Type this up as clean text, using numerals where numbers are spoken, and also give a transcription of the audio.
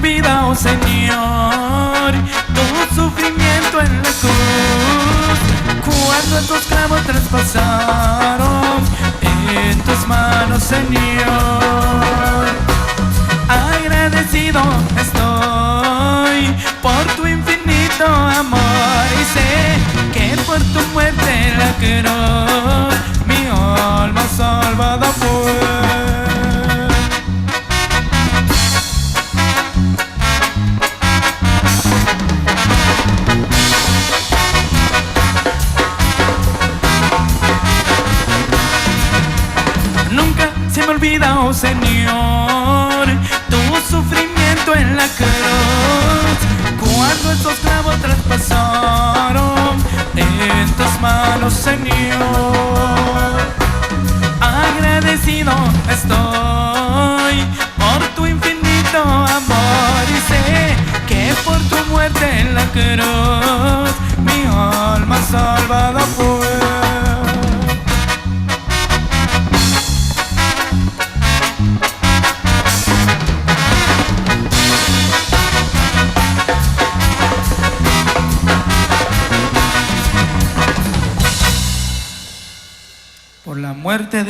olvida, oh Señor, tu sufrimiento en la cruz, cuando estos clavos traspasaron en tus manos, Señor. Agradecido estoy por tu infinito amor, y sé que por tu muerte en la cruz mi alma salvada fue. Nunca se me olvida, oh Señor, tu sufrimiento en la cruz, cuando estos clavos traspasaron en tus manos, Señor. Agradecido estoy por tu infinito amor, y sé que por tu muerte en la cruz mi alma salvada fue. Por la muerte de